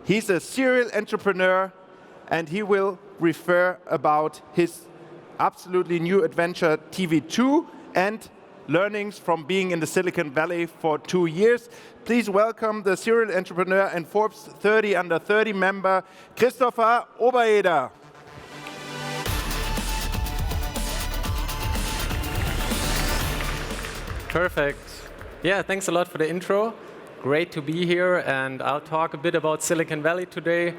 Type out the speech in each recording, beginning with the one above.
He's a serial entrepreneur, and he will refer about his absolutely new adventure, TV2, and learnings from being in the Silicon Valley for 2 years. Please welcome the serial entrepreneur and Forbes 30 under 30 member, Christopher Obereder. Perfect. Yeah, thanks a lot for the intro. Great to be here, and I'll talk a bit about Silicon Valley today.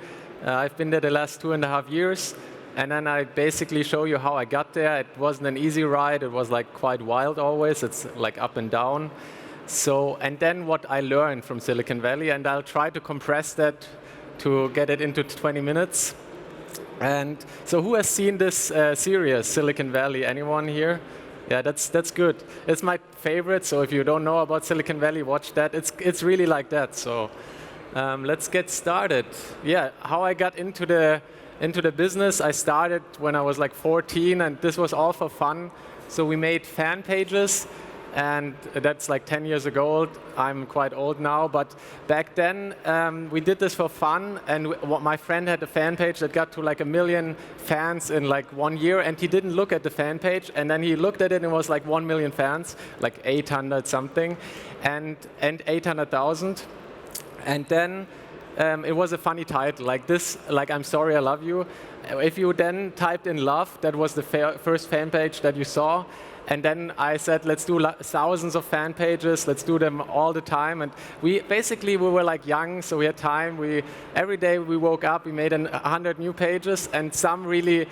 I've been there the last 2.5 years, and then I basically show you how I got there. It wasn't an easy ride. It was like quite wild always. It's like up and down. And then what I learned from Silicon Valley, and I'll try to compress that to get it into 20 minutes. And so who has seen this series, Silicon Valley? Anyone here? Yeah, that's good. It's my favorite, so if you don't know about Silicon Valley, watch that. It's really like that. So let's get started. Yeah, how I got into the business, I started when I was like 14, and this was all for fun. So we made fan pages, and that's like 10 years ago. I'm quite old now, but back then we did this for fun, and my friend had a fan page that got to like 1 million fans in like 1 year, and he didn't look at the fan page, and then he looked at it and it was like 1 million fans, like 800 something, and 800,000. And then it was a funny title, like this, like I'm sorry, I love you. If you then typed in love, that was the first fan page that you saw. And then I said, let's do thousands of fan pages, let's do them all the time. And we were like young, so we had time. Every day we woke up, we made 100 new pages, and some really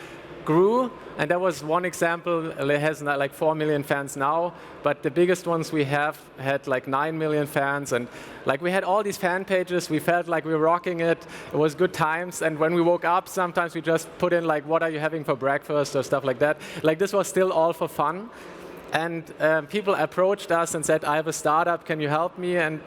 grew. And that was one example. It has like 4 million fans now, but the biggest ones we have had like 9 million fans. And like we had all these fan pages, we felt like we were rocking it. It was good times. And when we woke up, sometimes we just put in like, what are you having for breakfast or stuff like that. Like this was still all for fun. And people approached us and said, I have a startup, can you help me? And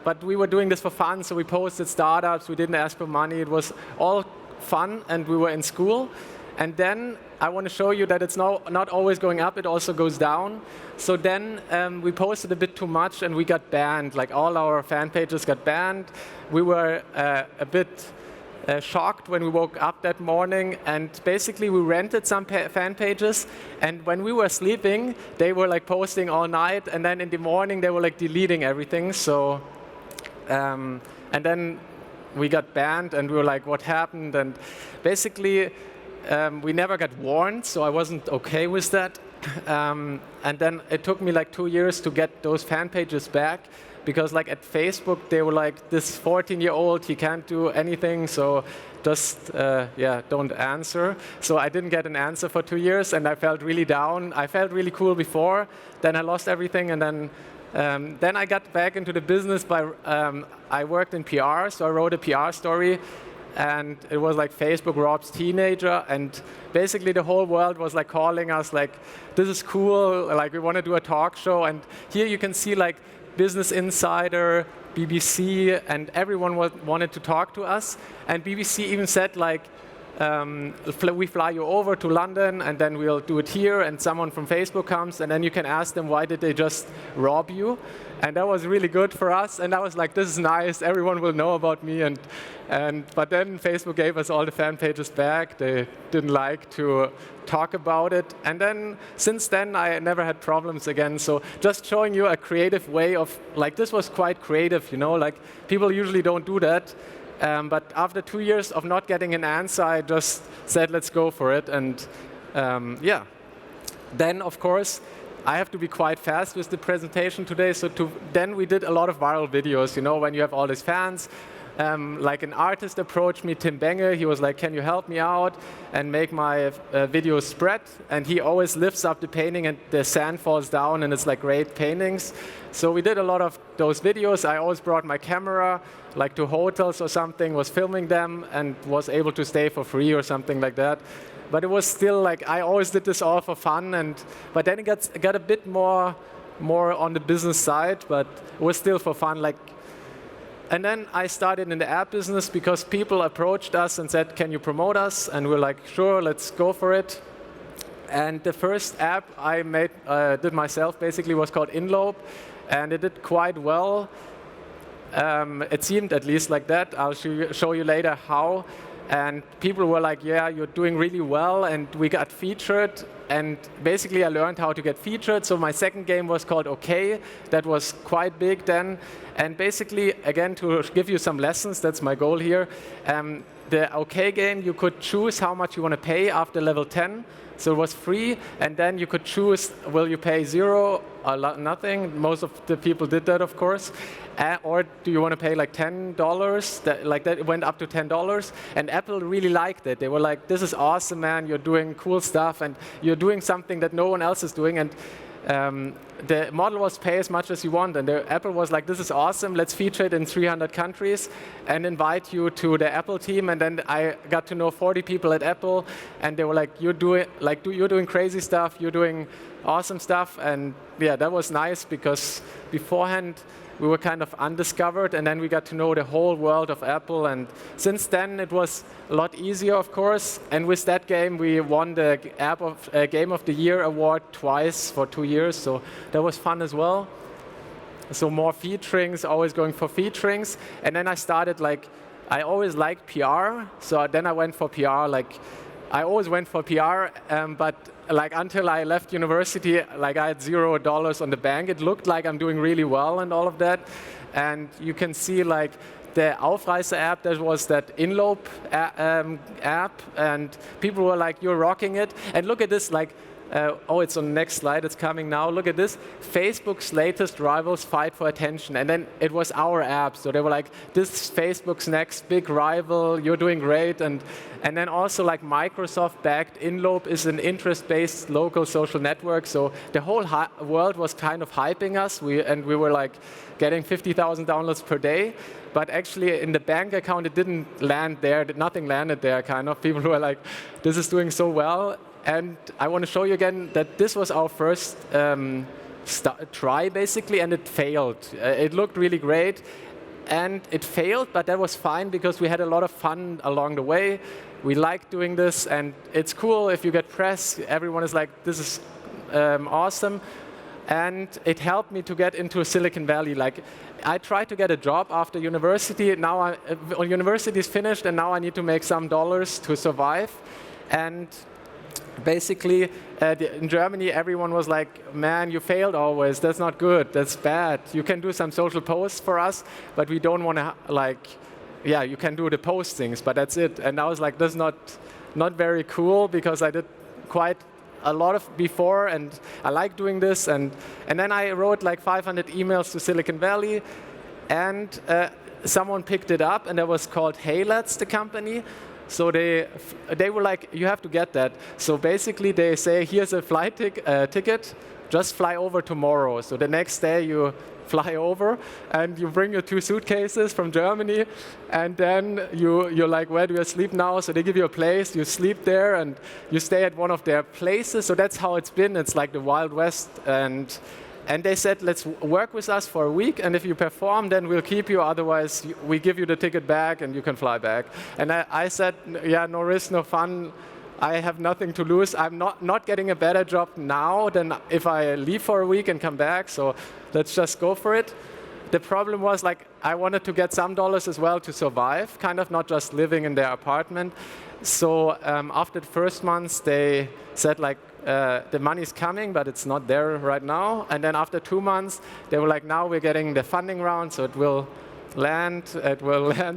but we were doing this for fun, so we posted startups, we didn't ask for money, it was all fun, and we were in school. And then I want to show you that it's not always going up, it also goes down. So then we posted a bit too much and we got banned, like all our fan pages got banned. We were a bit shocked when we woke up that morning, and basically we rented some fan pages, and when we were sleeping, they were like posting all night, and then in the morning they were like deleting everything. So, and then we got banned and we were like, what happened? And basically, we never got warned, so I wasn't okay with that. And then it took me like 2 years to get those fan pages back, because like at Facebook, they were like, this 14-year-old, he can't do anything, so just, don't answer. So I didn't get an answer for 2 years, and I felt really down. I felt really cool before, then I lost everything, and then I got back into the business by, I worked in PR, so I wrote a PR story. And it was like Facebook robs teenager, and basically the whole world was like calling us like, this is cool, like we want to do a talk show. And here you can see like Business Insider, BBC, and everyone wanted to talk to us. And BBC even said like, we fly you over to London, and then we'll do it here, and someone from Facebook comes, and then you can ask them, why did they just rob you? And that was really good for us, and I was like, this is nice, everyone will know about me. But then Facebook gave us all the fan pages back. They didn't like to talk about it. And then, since then, I never had problems again. So just showing you a creative way of, like, this was quite creative, you know, like, people usually don't do that. But after 2 years of not getting an answer, I just said, let's go for it. And then, of course, I have to be quite fast with the presentation today. So then we did a lot of viral videos, you know, when you have all these fans. Like an artist approached me, Tim Benge. He was like, can you help me out and make my video spread? And he always lifts up the painting and the sand falls down, and it's like great paintings. So we did a lot of those videos. I always brought my camera, like to hotels or something, was filming them, and was able to stay for free or something like that. But it was still like, I always did this all for fun. But then it got a bit more on the business side, but it was still for fun. And then I started in the app business because people approached us and said, can you promote us? And we're like, sure, let's go for it. And the first app I did myself basically was called Inlope, and it did quite well. It seemed at least like that. I'll show you later how. And people were like, yeah, you're doing really well, and we got featured. And basically, I learned how to get featured. So my second game was called OK. That was quite big then. And basically, again, to give you some lessons, that's my goal here. The OK game, you could choose how much you want to pay after level 10. So it was free, and then you could choose, will you pay 0 or nothing? Most of the people did that, of course. Or do you want to pay like $10? Like that, it went up to $10. And Apple really liked it. They were like, this is awesome, man. You're doing cool stuff, and you're doing something that no one else is doing. And the model was pay as much as you want. And Apple was like, this is awesome. Let's feature it in 300 countries and invite you to the Apple team. And then I got to know 40 people at Apple. And they were like, you're doing crazy stuff. You're doing awesome stuff. And yeah, that was nice because beforehand, we were kind of undiscovered, and then we got to know the whole world of Apple. And since then, it was a lot easier, of course. And with that game, we won the Game of the Year award twice for 2 years. So that was fun as well. So more featurings, always going for featurings. And then I started I always liked PR. So then I went for PR. I always went for PR, but until I left university, I had $0 on the bank. It looked like I'm doing really well and all of that. And you can see the Aufreißer app, there was that Inlope app, and people were like, you're rocking it. And look at this, it's on the next slide, it's coming now. Look at this, Facebook's latest rivals fight for attention. And then it was our app, so they were like, this is Facebook's next big rival, you're doing great. And then also Microsoft-backed Inlope is an interest-based local social network, so the whole world was kind of hyping us, and we were getting 50,000 downloads per day. But actually, in the bank account, it didn't land there, nothing landed there, kind of. People were like, this is doing so well. And I want to show you again that this was our first try, basically, and it failed. It looked really great, and it failed, but that was fine because we had a lot of fun along the way. We liked doing this, and it's cool if you get press. Everyone is like, this is awesome. And it helped me to get into Silicon Valley. I tried to get a job after university. Now university is finished, and now I need to make some dollars to survive. And basically, in Germany, everyone was like, man, you failed always. That's not good. That's bad. You can do some social posts for us, but we don't want to, you can do the postings, but that's it. And I was like, that's not very cool because I did quite a lot of before, and I like doing this. And then I wrote 500 emails to Silicon Valley, and someone picked it up, and that was called Hey Let's, the company. So they were like, you have to get that. So basically, they say, here's a flight ticket, just fly over tomorrow. So the next day, you fly over, and you bring your 2 suitcases from Germany, and then you're like, where do you sleep now? So they give you a place, you sleep there, and you stay at one of their places. So that's how it's been. It's like the Wild West. And they said, let's work with us for a week, and if you perform, then we'll keep you. Otherwise, we give you the ticket back, and you can fly back. And I said, yeah, no risk, no fun. I have nothing to lose. I'm not getting a better job now than if I leave for a week and come back, so let's just go for it. The problem was, I wanted to get some dollars as well to survive, kind of not just living in their apartment. So after the first months, they said, the money's coming, but it's not there right now. And then after 2 months, they were like, now we're getting the funding round, so it will land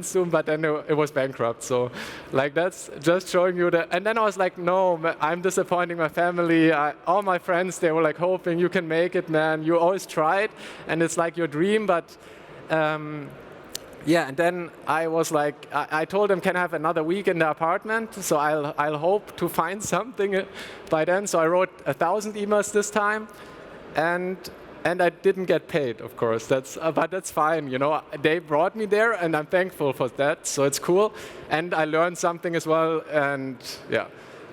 soon, but then it was bankrupt. So that's just showing you that. And then I was like, no, I'm disappointing my family. All my friends, they were hoping you can make it, man. You always tried, and it's your dream, but yeah, and then I was like, I told them, can I have another week in the apartment? So I'll hope to find something by then. So I wrote 1,000 emails this time, and I didn't get paid, of course. But that's fine, They brought me there, and I'm thankful for that. So it's cool, and I learned something as well. And yeah,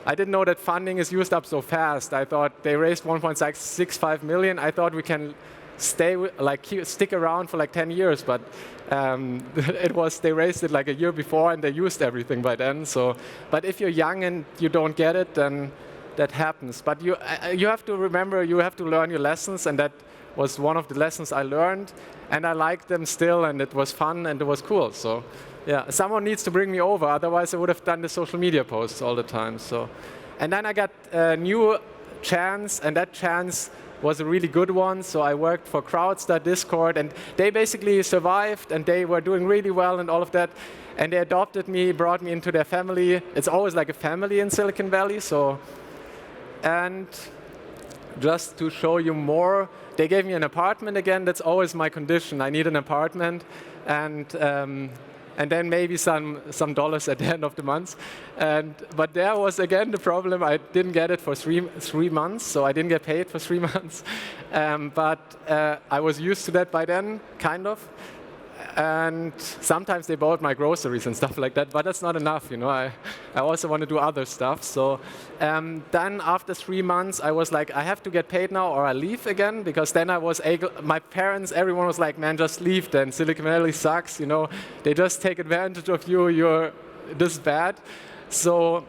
I didn't know that funding is used up so fast. I thought they raised 1.65 million. I thought we can stick around for 10 years, but they raised it a year before, and they used everything by then. So, but if you're young and you don't get it, then that happens. But you have to remember, you have to learn your lessons, and that was one of the lessons I learned, and I liked them still, and it was fun, and it was cool. So yeah, someone needs to bring me over, otherwise I would have done the social media posts all the time. So, and then I got a new chance, and that chance was a really good one. So I worked for Crowdster Discord, and they basically survived, and they were doing really well and all of that. And they adopted me, brought me into their family. It's always like a family in Silicon Valley. So, and just to show you more, they gave me an apartment again. That's always my condition. I need an apartment, and then maybe some dollars at the end of the month. But there was again the problem. I didn't get it for three months, so I didn't get paid for 3 months. But I was used to that by then, kind of. And sometimes they bought my groceries and stuff like that, but that's not enough, you know. I also want to do other stuff. So then after 3 months, I was like, I have to get paid now or I leave again, because then I was able, my parents, everyone was like, man, just leave then. Silicon Valley sucks, you know. They just take advantage of you. You're this bad. So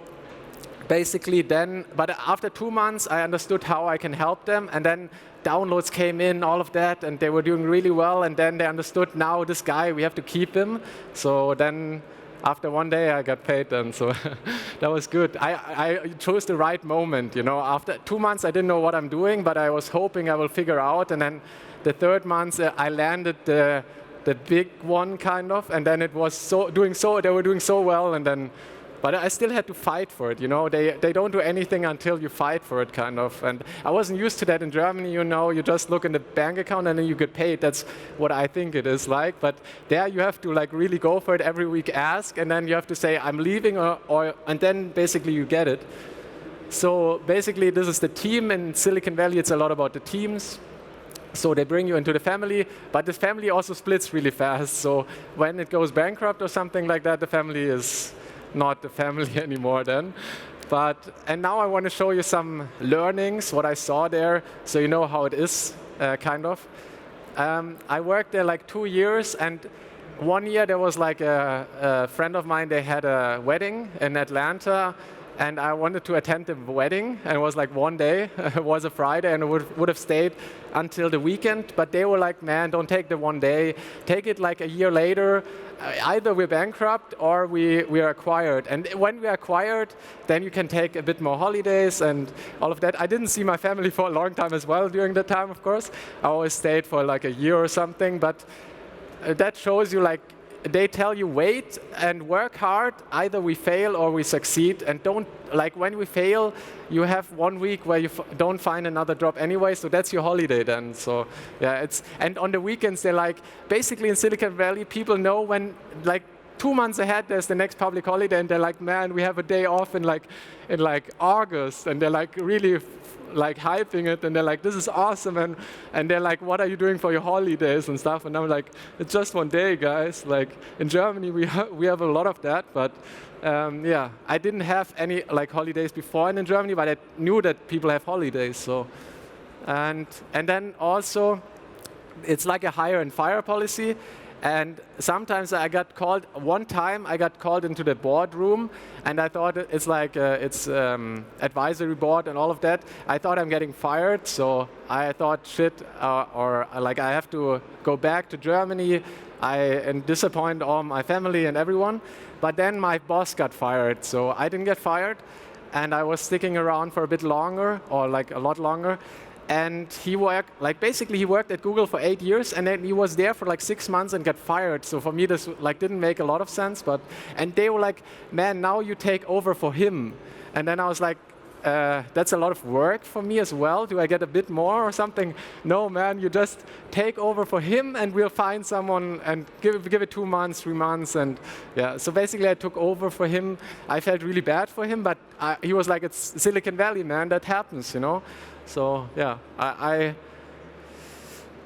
basically then, but after 2 months, I understood how I can help them, and then downloads came in, all of that, and they were doing really well, and then they understood, now this guy, we have to keep him. So then after 1 day, I got paid then, so that was good. I chose the right moment, you know. After 2 months, I didn't know what I'm doing, but I was hoping I will figure out, and then the third month, I landed the big one, kind of, and then it was they were doing so well, and then, but I still had to fight for it, you know. They don't do anything until you fight for it, kind of. And I wasn't used to that in Germany, you know. You just look in the bank account and then you get paid. That's what I think it is like. But there you have to like really go for it every week, ask, and then you have to say, I'm leaving, and then basically you get it. So basically this is the team in Silicon Valley. It's a lot about the teams. So they bring you into the family, but the family also splits really fast. So when it goes bankrupt or something like that, the family is not the family anymore then. And now I want to show you some learnings, what I saw there, so you know how it is, kind of. I worked there like 2 years, and 1 year there was like a friend of mine, they had a wedding in Atlanta, and I wanted to attend the wedding, and it was like 1 day, it was a Friday, and I would have stayed until the weekend, but they were like, man, don't take the 1 day, take it like a year later. Either we're bankrupt or we are acquired. And when we are acquired, then you can take a bit more holidays and all of that. I didn't see my family for a long time as well during that time, of course. I always stayed for like a year or something, but that shows you like, they tell you wait and work hard, either we fail or we succeed, and don't, like when we fail, you have 1 week where you don't find another job anyway, so that's your holiday then. So yeah, and on the weekends they're like, basically in Silicon Valley, people know when like 2 months ahead there's the next public holiday, and they're like, man, we have a day off in like August, and they're like really like hyping it, and they're like, this is awesome, and they're like, what are you doing for your holidays and stuff? And I'm like, it's just 1 day, guys. Like in Germany we have a lot of that, but yeah, I didn't have any like holidays before in Germany, but I knew that people have holidays. So and then also it's like a hire and fire policy. And sometimes I got called, one time I got called into the boardroom, and I thought it's like it's advisory board and all of that. I thought I'm getting fired, so I thought shit, or like I have to go back to Germany and disappoint all my family and everyone. But then my boss got fired, so I didn't get fired, and I was sticking around for a bit longer, or like a lot longer. And he worked, like basically he worked at Google for 8 years, and then he was there for like 6 months and got fired. So for me this like didn't make a lot of sense, and they were like, man, now you take over for him. And then I was like, that's a lot of work for me as well. Do I get a bit more or something? No, man, you just take over for him, and we'll find someone and give it 2 months, 3 months, and yeah. So basically, I took over for him. I felt really bad for him, but he was like, it's Silicon Valley, man. That happens, you know. So yeah,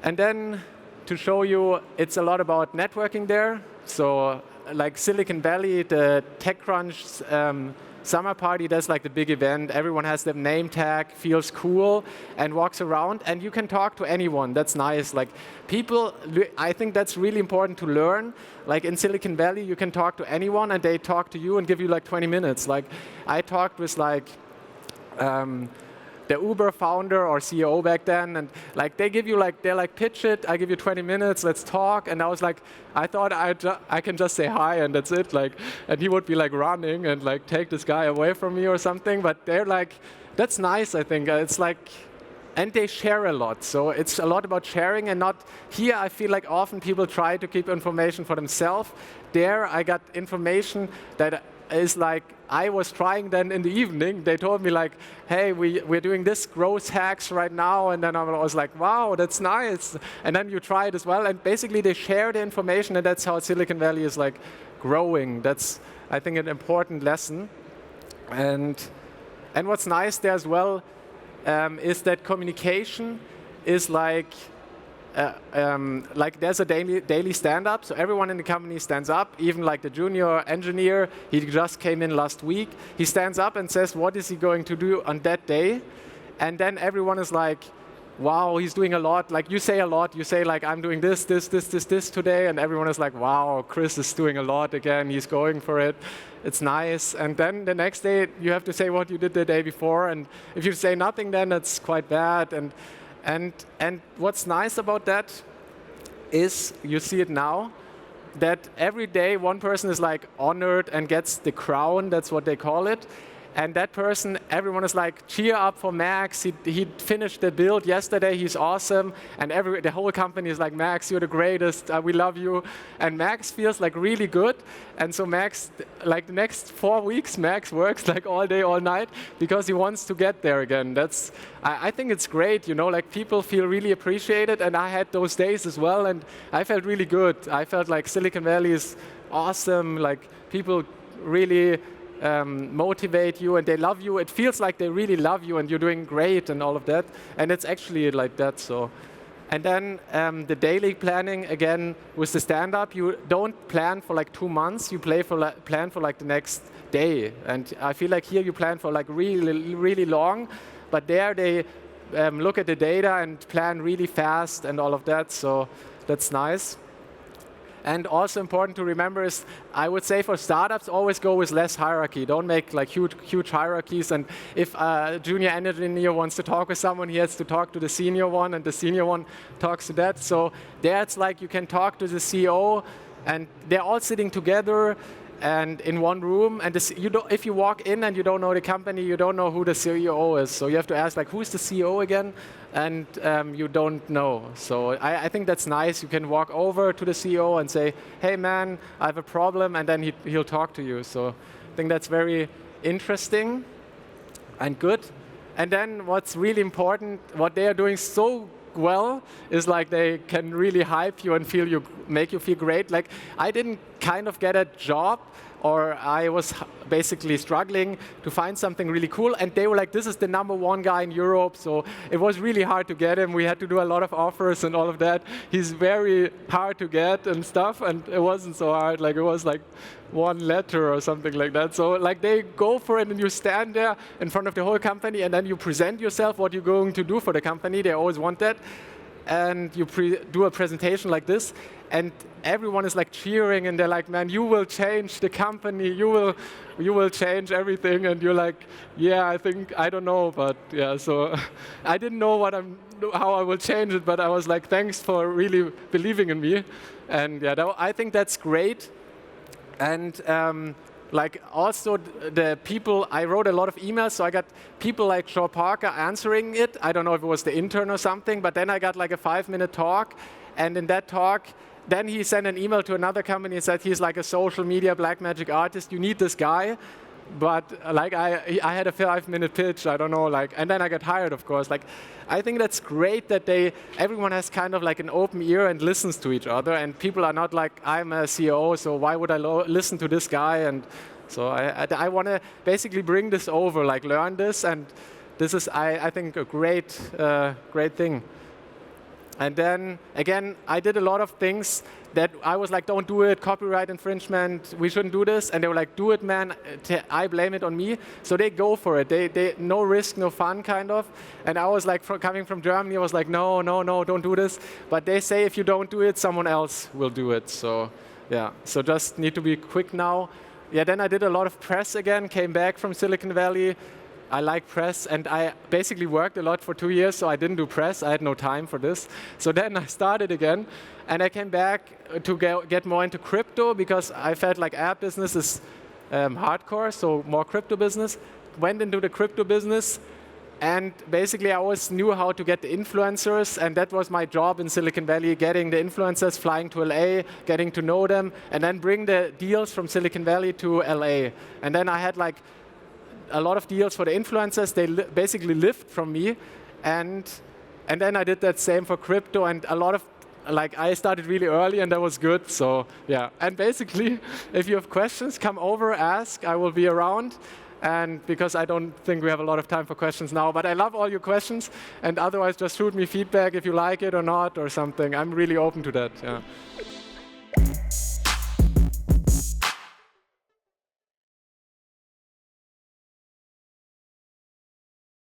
and then to show you, it's a lot about networking there. So like Silicon Valley, the TechCrunch summer party, that's like the big event. Everyone has their name tag, feels cool, and walks around, and you can talk to anyone. That's nice. Like people, I think that's really important to learn. Like in Silicon Valley, you can talk to anyone, and they talk to you and give you like 20 minutes. Like I talked with like the Uber founder or CEO back then, and like they give you like, they're like, pitch it, I give you 20 minutes, let's talk. And I was like, I thought I can just say hi and that's it, like, and he would be like running and like take this guy away from me or something. But they're like, that's nice, I think. It's like, and they share a lot. So it's a lot about sharing and not, here I feel like often people try to keep information for themselves. There I got information that is like, I was trying then in the evening. They told me like, hey, we're doing this growth hacks right now. And then I was like, wow, that's nice. And then you try it as well. And basically they share the information, and that's how Silicon Valley is like growing. That's, I think, an important lesson. And what's nice there as well is that communication is like there's a daily stand-up, so everyone in the company stands up, even like the junior engineer, he just came in last week, he stands up and says what is he going to do on that day, and then everyone is like, wow, he's doing a lot, like you say a lot, you say like, I'm doing this today, and everyone is like, wow, Chris is doing a lot again, he's going for it, it's nice. And then the next day you have to say what you did the day before, and if you say nothing then that's quite bad. And what's nice about that is, you see it now, that every day one person is like honored and gets the crown, that's what they call it. And that person, everyone is like, cheer up for Max, he finished the build yesterday, he's awesome. And the whole company is like, Max, you're the greatest, we love you. And Max feels like really good. And so Max, like the next 4 weeks, Max works like all day, all night, because he wants to get there again. That's, I think it's great, you know, like people feel really appreciated. And I had those days as well, and I felt really good. I felt like Silicon Valley is awesome, like people really motivate you and they love you. It feels like they really love you and you're doing great and all of that. And it's actually like that. So, and then the daily planning, again, with the stand-up, you don't plan for like 2 months, you plan for like the next day. And I feel like here you plan for like really, really long, but there they look at the data and plan really fast and all of that. So that's nice. And also important to remember is, I would say for startups, always go with less hierarchy. Don't make like huge hierarchies. And if a junior engineer wants to talk with someone, he has to talk to the senior one, and the senior one talks to that. So there it's like you can talk to the CEO, and they're all sitting together and in one room. And if you walk in and you don't know the company, you don't know who the CEO is. So you have to ask like, who's the CEO again? And you don't know. So I think that's nice. You can walk over to the CEO and say, hey man, I have a problem, and then he'll talk to you. So I think that's very interesting and good. And then what's really important, what they are doing so well is like they can really hype you and make you feel great. Like I didn't kind of get a job, or I was basically struggling to find something really cool, and they were like, this is the #1 guy in Europe, so it was really hard to get him. We had to do a lot of offers and all of that. He's very hard to get and stuff, and it wasn't so hard, like it was like 1 letter or something like that. So like they go for it, and you stand there in front of the whole company, and then you present yourself, what you're going to do for the company. They always want that. And you do a presentation like this, and everyone is like cheering, and they're like, man, you will change the company, you will change everything. And you're like, yeah, I don't know, but yeah. So I didn't know how I will change it, but I was like, thanks for really believing in me. And yeah, I think that's great. And like also the people, I wrote a lot of emails, so I got people like Shaw Parker answering it. I don't know if it was the intern or something, but then I got like a 5-minute talk, and in that talk, then he sent an email to another company and said he's like a social media black magic artist. You need this guy. But like I had a 5-minute pitch, I don't know, like, and then I got hired, of course. Like, I think that's great that everyone has kind of like an open ear and listens to each other, and people are not like, I'm a CEO, so why would I listen to this guy? And so I want to basically bring this over, like learn this, and this is, I think, a great thing. And then, again, I did a lot of things that I was like, don't do it, copyright infringement, we shouldn't do this. And they were like, do it, man, I blame it on me. So they go for it. They no risk, no fun, kind of. And I was like, coming from Germany, I was like, no, don't do this. But they say if you don't do it, someone else will do it. So, yeah, so just need to be quick now. Yeah, then I did a lot of press again, came back from Silicon Valley, I like press, and I basically worked a lot for 2 years, so I didn't do press. I had no time for this. So then I started again, and I came back to get more into crypto because I felt like app business is hardcore, so more crypto business. Went into the crypto business, and basically I always knew how to get the influencers, and that was my job in Silicon Valley, getting the influencers, flying to LA, getting to know them, and then bring the deals from Silicon Valley to LA. And then I had like a lot of deals for the influencers. They basically lived from me, and then I did that same for crypto, and a lot of I started really early, and that was good. So yeah, and basically, if you have questions, come over, ask. I will be around. And because I don't think we have a lot of time for questions now, but I love all your questions. And otherwise, just shoot me feedback if you like it or not or something. I'm really open to that. Yeah.